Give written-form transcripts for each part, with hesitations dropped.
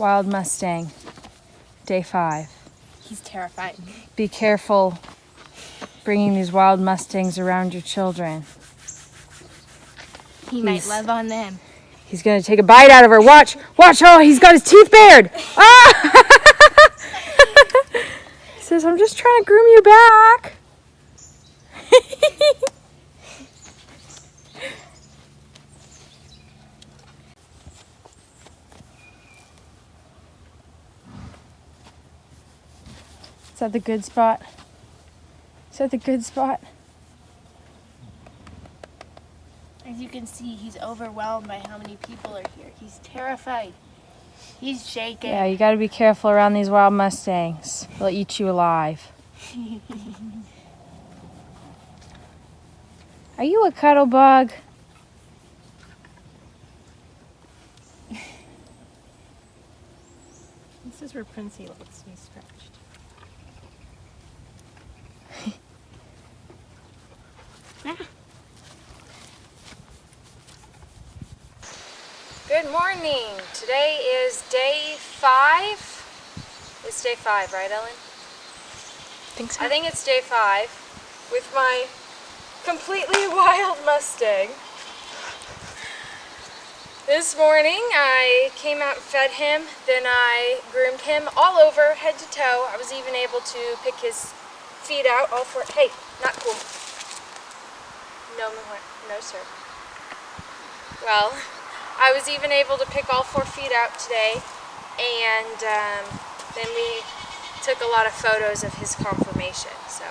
Wild Mustang, day 5. He's terrifying. Be careful bringing these wild Mustangs around your children. He might love on them. He's gonna take a bite out of her. Watch! Watch! Oh, he's got his teeth bared! Ah! He says, I'm just trying to groom you back. Is that the good spot? Is that the good spot? As you can see, he's overwhelmed by how many people are here. He's terrified. He's shaking. Yeah, you gotta be careful around these wild Mustangs. They'll eat you alive. Are you a cuddle bug? This is where Princey likes to be stretched. Good morning. Today is day 5. It's day 5, right, Ellen? Think I think it's day 5 with my completely wild Mustang. This morning I came out and fed him, then I groomed him all over, head to toe. I was even able to pick his feet out all for, hey, not cool. No, no sir. Well, I was even able to pick all 4 feet out today, and then we took a lot of photos of his conformation. So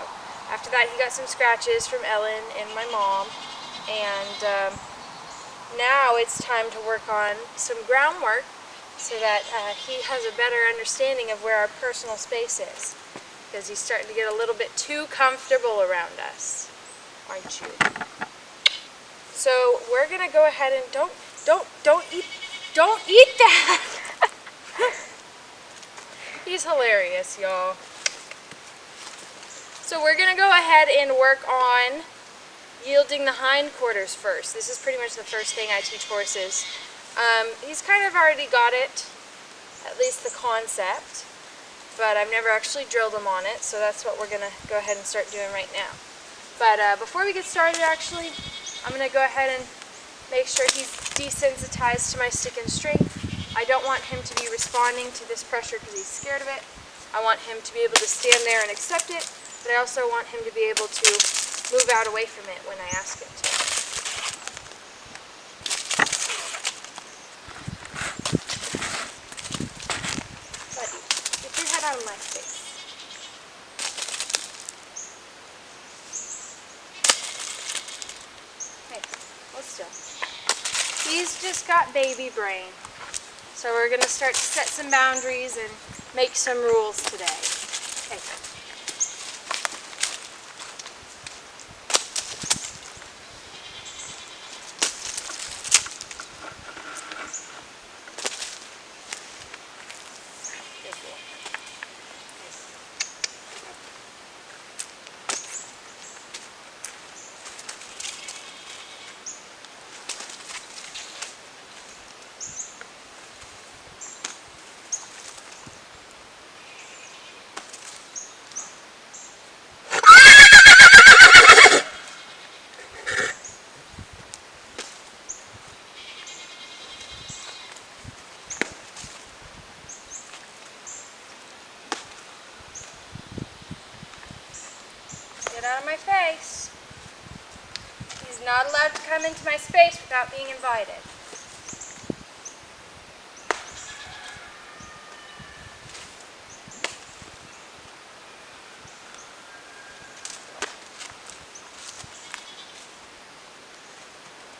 after that he got some scratches from Ellen and my mom, and now it's time to work on some groundwork so that he has a better understanding of where our personal space is, because he's starting to get a little bit too comfortable around us, aren't you? So we're gonna go ahead and don't eat that. He's hilarious, y'all. So we're gonna go ahead and work on yielding the hindquarters first. This is pretty much the first thing I teach horses. He's kind of already got it, at least the concept, but I've never actually drilled him on it, so that's what we're gonna go ahead and start doing right now. But before we get started, actually, I'm gonna go ahead and make sure he's desensitized to my stick and string. I don't want him to be responding to this pressure because he's scared of it. I want him to be able to stand there and accept it, but I also want him to be able to move out away from it when I ask him to. Buddy, get your head out of my face. Hey, hold still. He's just got baby brain. So we're going to start to set some boundaries and make some rules today. Hey. Get out of my face. He's not allowed to come into my space without being invited.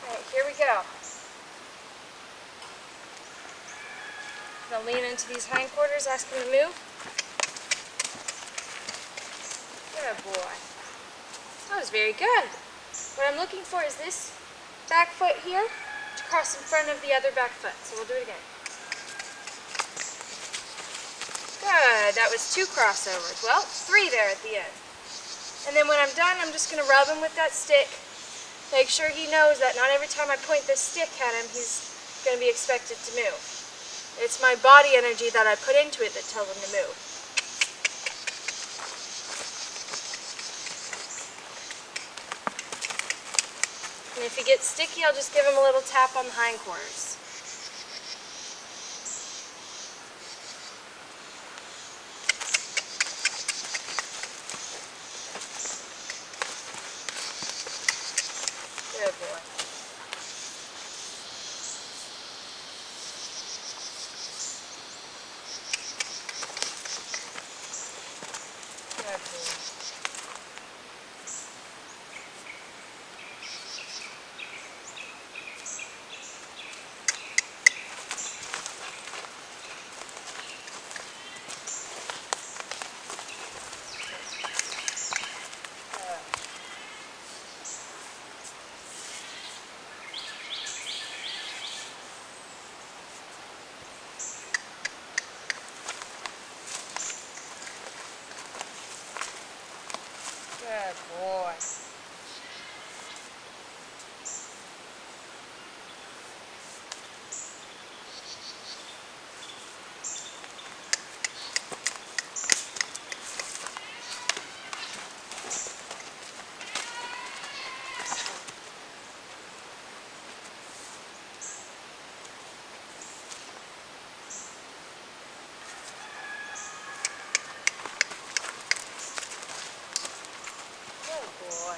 Alright, here we go. I'm going to lean into these hindquarters, ask him to move. Good boy. That was very good. What I'm looking for is this back foot here to cross in front of the other back foot. So we'll do it again. Good. That was 2 crossovers. Well, 3 there at the end. And then when I'm done, I'm just going to rub him with that stick. Make sure he knows that not every time I point this stick at him, he's going to be expected to move. It's my body energy that I put into it that tells him to move. And if he gets sticky, I'll just give him a little tap on the hindquarters. Good boy. Good boy. Good boy. Good boy.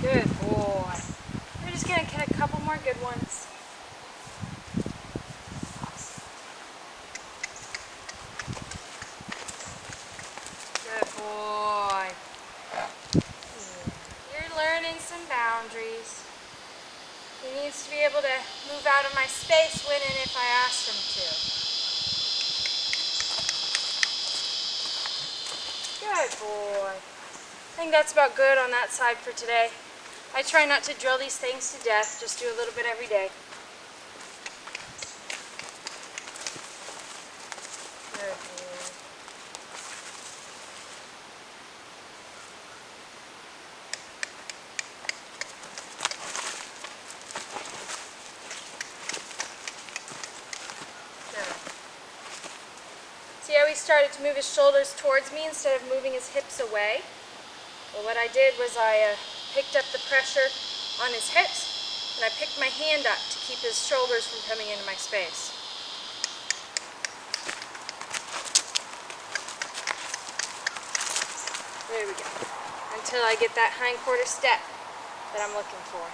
Good boy. We're just going to get a couple more good ones. Good boy. You're learning some boundaries. He needs to be able to move out of my space when and if I ask him to. Good boy. I think that's about good on that side for today. I try not to drill these things to death, just do a little bit every day. Good boy. Good. See how he started to move his shoulders towards me instead of moving his hips away? Well, what I did was I picked up the pressure on his hips, and I picked my hand up to keep his shoulders from coming into my space. There we go. Until I get that hindquarter step that I'm looking for.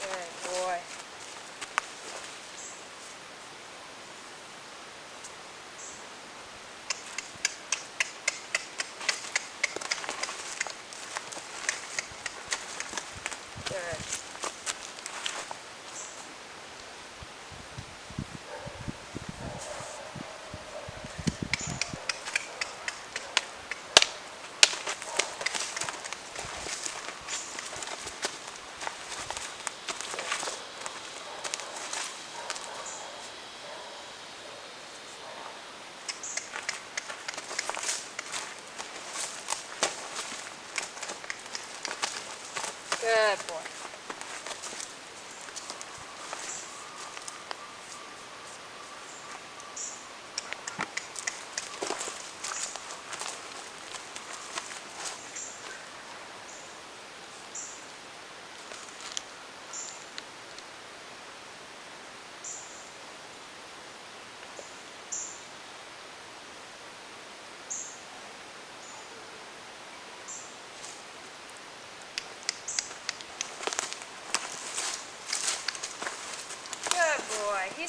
Good boy.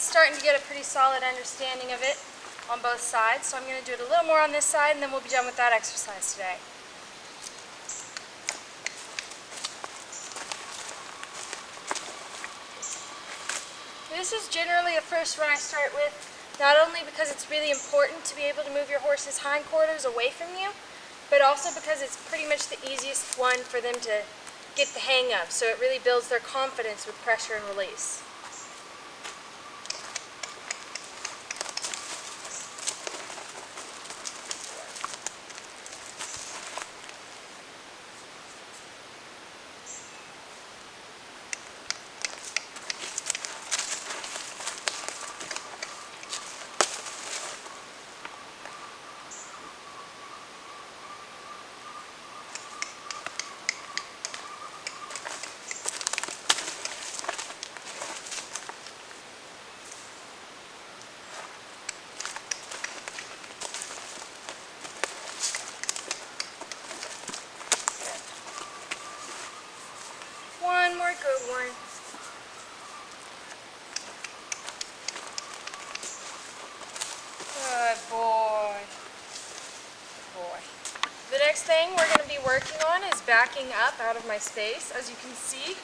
starting to get a pretty solid understanding of it on both sides, so I'm going to do it a little more on this side and then we'll be done with that exercise today. This is generally the first one I start with, not only because it's really important to be able to move your horse's hindquarters away from you, but also because it's pretty much the easiest one for them to get the hang of, so it really builds their confidence with pressure and release. One more good one. Good boy. Good boy. The next thing we're going to be working on is backing up out of my space. As you can see,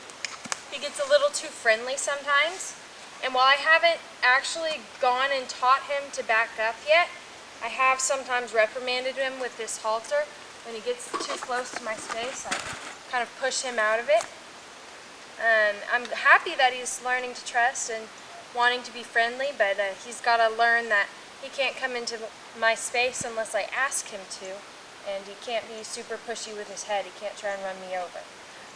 he gets a little too friendly sometimes. And while I haven't actually gone and taught him to back up yet, I have sometimes reprimanded him with this halter. When he gets too close to my space, I kind of push him out of it. I'm happy that he's learning to trust and wanting to be friendly, but he's got to learn that he can't come into my space unless I ask him to, and he can't be super pushy with his head. He can't try and run me over.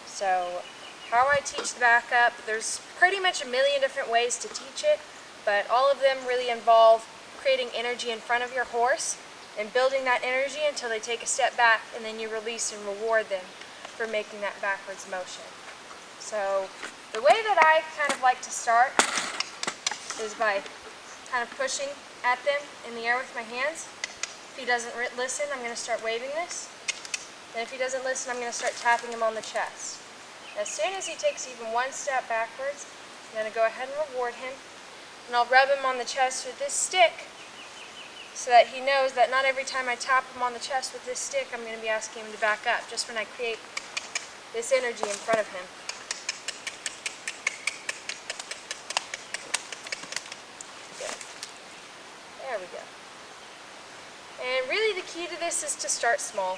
So how I teach the backup, there's pretty much a million different ways to teach it, but all of them really involve creating energy in front of your horse and building that energy until they take a step back, and then you release and reward them for making that backwards motion. So the way that I kind of like to start is by kind of pushing at them in the air with my hands. If he doesn't listen, I'm going to start waving this. And if he doesn't listen, I'm going to start tapping him on the chest. As soon as he takes even one step backwards, I'm going to go ahead and reward him. And I'll rub him on the chest with this stick so that he knows that not every time I tap him on the chest with this stick, I'm going to be asking him to back up, just when I create this energy in front of him. There we go. And really the key to this is to start small.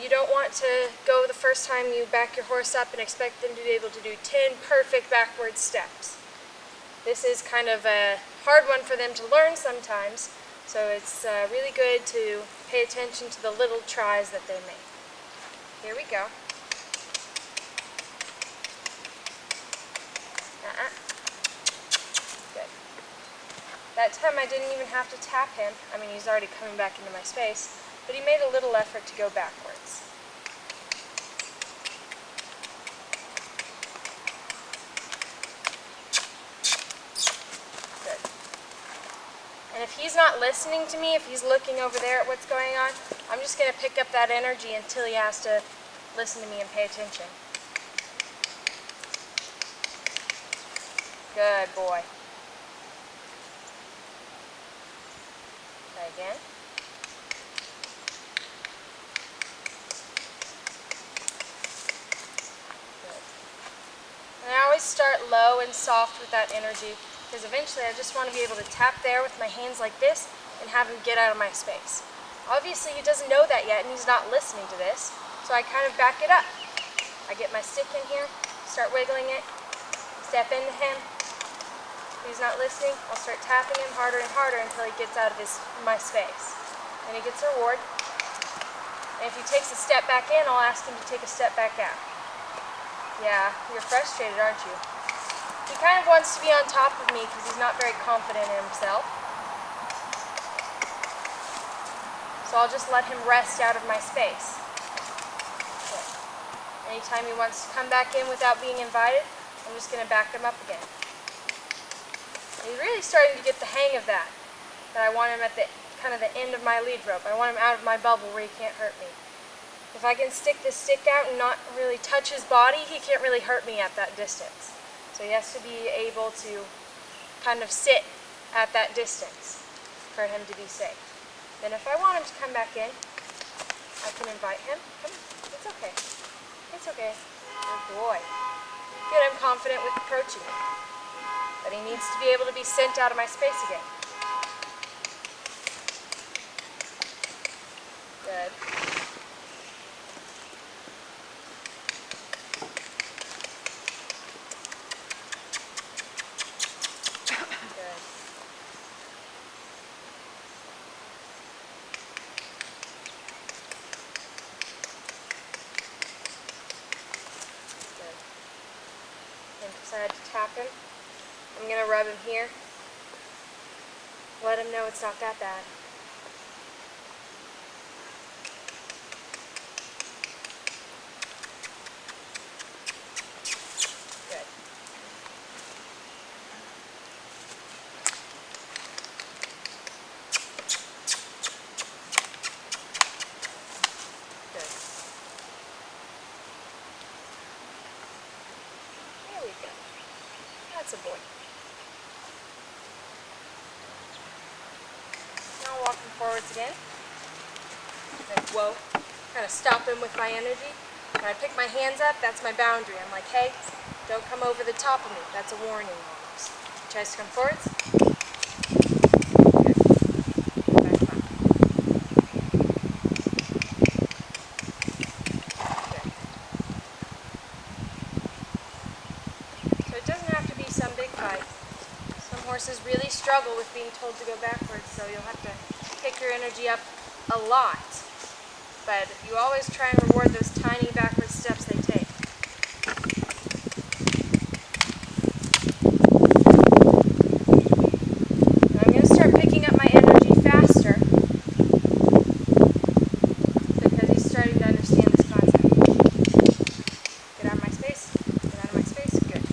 You don't want to go the first time you back your horse up and expect them to be able to do 10 perfect backward steps. This is kind of a hard one for them to learn sometimes, so it's really good to pay attention to the little tries that they make. Here we go. Good. That time I didn't even have to tap him. I mean, he's already coming back into my space, but he made a little effort to go backwards. Good. And if he's not listening to me, if he's looking over there at what's going on, I'm just going to pick up that energy until he has to listen to me and pay attention. Good boy. Try again. Good. And I always start low and soft with that energy, because eventually I just want to be able to tap there with my hands like this and have him get out of my space. Obviously he doesn't know that yet and he's not listening to this, so I kind of back it up. I get my stick in here, start wiggling it, step into him. If he's not listening, I'll start tapping him harder and harder until he gets out of my space. And he gets a reward. And if he takes a step back in, I'll ask him to take a step back out. Yeah, you're frustrated, aren't you? He kind of wants to be on top of me because he's not very confident in himself. So I'll just let him rest out of my space. Okay. Anytime he wants to come back in without being invited, I'm just going to back him up again. And he's really starting to get the hang of that. That I want him at the kind of the end of my lead rope. I want him out of my bubble where he can't hurt me. If I can stick this stick out and not really touch his body, he can't really hurt me at that distance. So he has to be able to kind of sit at that distance for him to be safe. Then if I want him to come back in, I can invite him. Come, it's okay. It's okay. Good boy. Good, I'm confident with approaching him. But he needs to be able to be sent out of my space again. Good. Good. Good. And decide to tap him. I'm going to rub him here. Let him know it's not that bad. Good. Good. There we go. That's a boy. Now walk him forwards again. Like, whoa. Kind of stop him with my energy. When I pick my hands up, that's my boundary. I'm like, hey, don't come over the top of me. That's a warning almost. He tries to come forwards. Good. Back up. Good. So it doesn't have to be some big fight. Some horses really struggle with being told to go backwards, so you'll have to pick your energy up a lot. But you always try and reward those tiny backward steps they take. Now I'm going to start picking up my energy faster because he's starting to understand this concept. Get out of my space. Get out of my space. Good.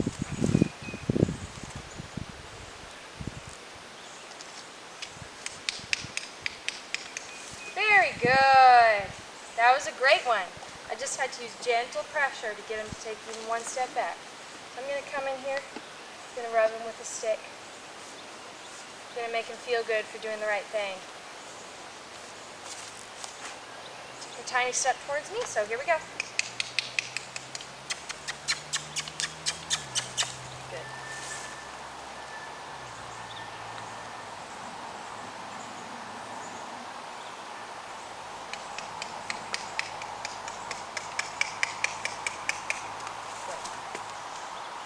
Very good. That was a great one. I just had to use gentle pressure to get him to take even one step back. So I'm going to come in here, I'm going to rub him with a stick. I'm going to make him feel good for doing the right thing. Take a tiny step towards me, so here we go. Good.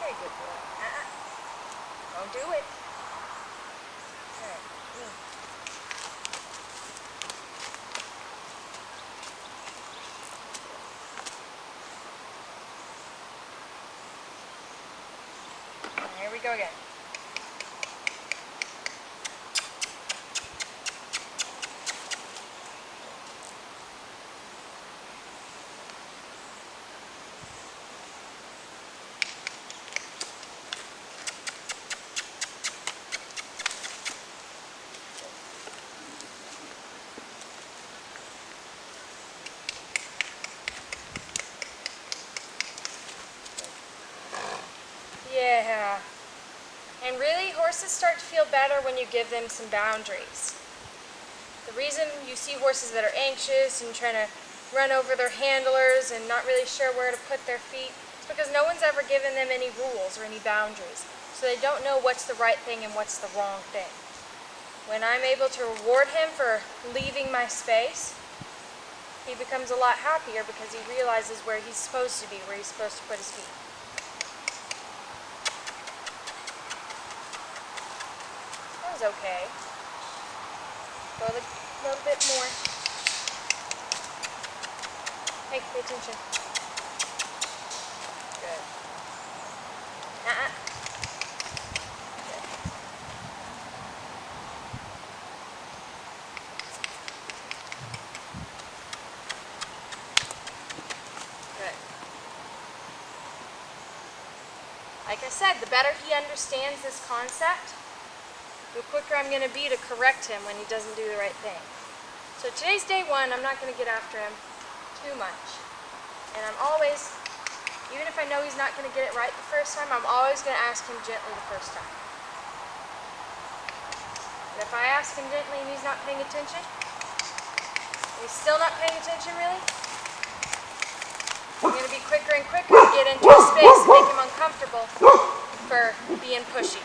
Very good boy. Don't do it. Alright. Here we go again. Yeah. And really, horses start to feel better when you give them some boundaries. The reason you see horses that are anxious and trying to run over their handlers and not really sure where to put their feet is because no one's ever given them any rules or any boundaries. So they don't know what's the right thing and what's the wrong thing. When I'm able to reward him for leaving my space, he becomes a lot happier because he realizes where he's supposed to be, where he's supposed to put his feet. That was okay. Go a little bit more. Hey, pay attention. Good. Good. Good. Like I said, the better he understands this concept, the quicker I'm going to be to correct him when he doesn't do the right thing. So today's day one, I'm not going to get after him too much. And I'm always, even if I know he's not going to get it right the first time, I'm always going to ask him gently the first time. And if I ask him gently and he's not paying attention, he's still not paying attention really, I'm going to be quicker and quicker to get into his space and make him uncomfortable for being pushy.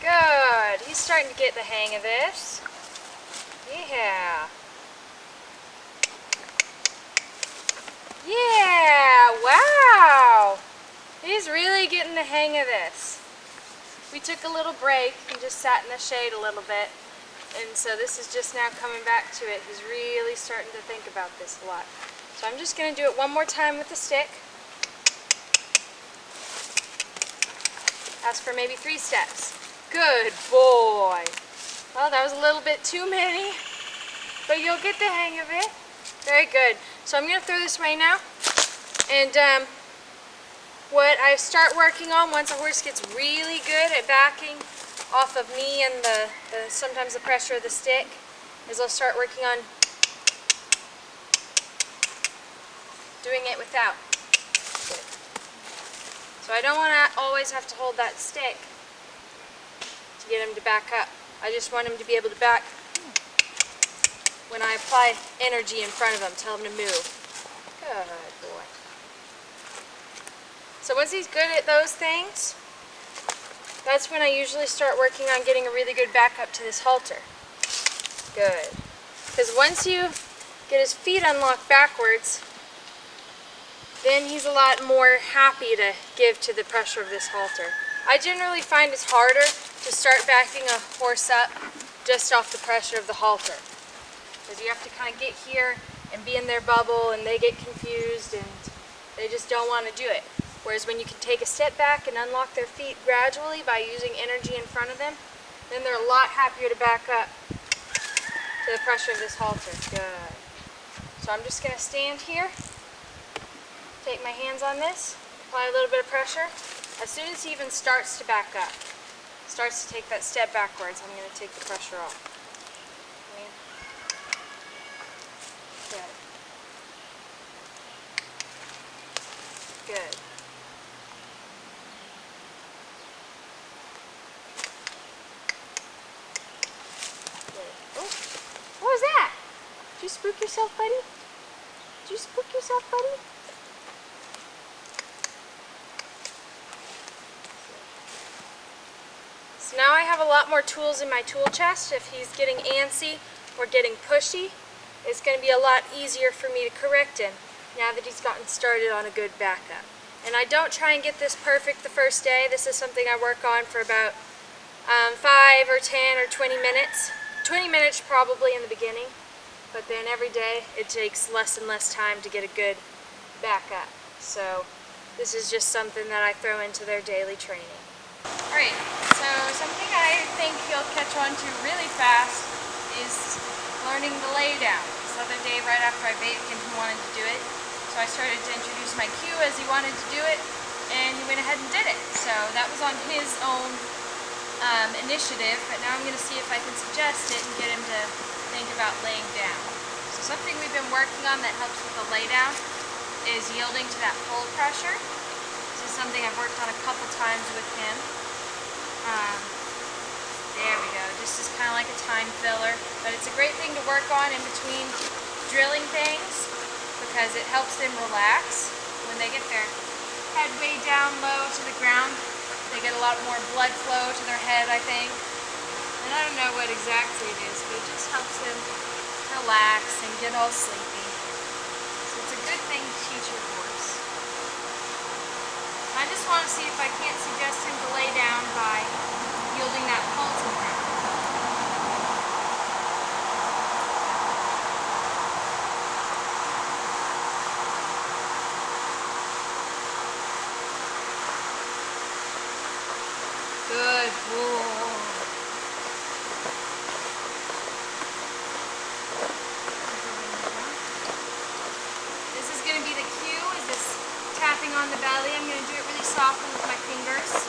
Good. He's starting to get the hang of this. Yeah. Yeah. Wow. He's really getting the hang of this. We took a little break and just sat in the shade a little bit. And so this is just now coming back to it. He's really starting to think about this a lot. So I'm just going to do it one more time with the stick. Ask for maybe 3 steps. Good boy. Well, that was a little bit too many, but you'll get the hang of it. Very good. So I'm going to throw this away now. And what I start working on once a horse gets really good at backing off of me and sometimes the pressure of the stick is I'll start working on doing it without. Good. So I don't want to always have to hold that stick to get him to back up. I just want him to be able to back when I apply energy in front of him, tell him to move. Good boy. So once he's good at those things, that's when I usually start working on getting a really good backup to this halter. Good. Because once you get his feet unlocked backwards, then he's a lot more happy to give to the pressure of this halter. I generally find it's harder to start backing a horse up just off the pressure of the halter. Because you have to kind of get here and be in their bubble and they get confused and they just don't want to do it. Whereas when you can take a step back and unlock their feet gradually by using energy in front of them, then they're a lot happier to back up to the pressure of this halter. Good. So I'm just going to stand here, take my hands on this, apply a little bit of pressure. As soon as he even starts to back up, starts to take that step backwards, I'm going to take the pressure off. Good. Good. What was that? Did you spook yourself, buddy? Did you spook yourself, buddy? So now I have a lot more tools in my tool chest. If he's getting antsy or getting pushy, it's going to be a lot easier for me to correct him now that he's gotten started on a good backup. And I don't try and get this perfect the first day. This is something I work on for about 5 or 10 or 20 minutes. 20 minutes probably in the beginning, but then every day it takes less and less time to get a good backup. So this is just something that I throw into their daily training. Alright, so something I think he'll catch on to really fast is learning the lay down. This other day right after I bathed him, he wanted to do it. So I started to introduce my cue as he wanted to do it, and he went ahead and did it. So that was on his own initiative, but now I'm going to see if I can suggest it and get him to think about laying down. So something we've been working on that helps with the lay down is yielding to that pull pressure. This is something I've worked on a couple times with him. There we go. This is kind of like a time filler, but it's a great thing to work on in between drilling things because it helps them relax when they get their head way down low to the ground. They get a lot more blood flow to their head, I think. And I don't know what exactly it is, but it just helps them relax and get all sleepy. So it's a good thing to teach your horse. I just want to see if I can't suggest him to lay down by yielding that pulse in front. Good boy. This is going to be the cue, is this tapping on the belly. I'm going to do it really softly with my fingers.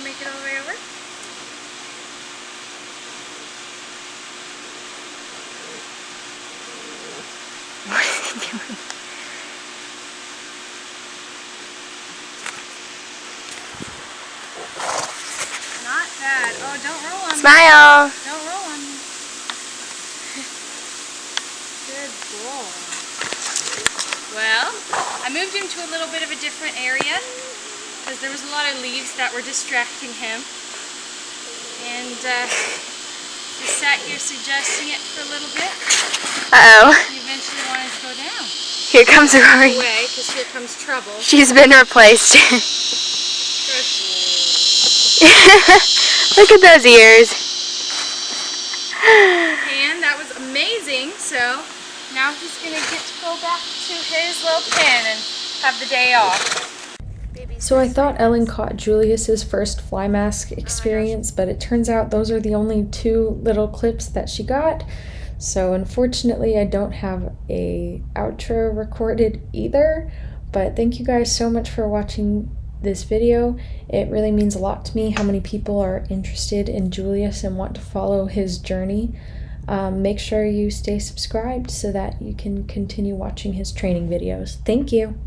Make it all the way over? What is he doing? Not bad. Oh, don't roll on me. Smile! Don't roll on me. Good boy. Well, I moved him to a little bit of a different area because there was a lot of leaves that were distracting him. And just sat here suggesting it for a little bit. Uh-oh. He eventually wanted to go down. Here comes Rory. Away, because here comes trouble. She's been replaced. Look at those ears. And that was amazing. So now he's going to get to go back to his little pen and have the day off. So I thought Ellen caught Julius's first fly mask experience, but it turns out those are the only 2 little clips that she got. So unfortunately I don't have a outro recorded either, but thank you guys so much for watching this video. It really means a lot to me how many people are interested in Julius and want to follow his journey. Make sure you stay subscribed so that you can continue watching his training videos. Thank you.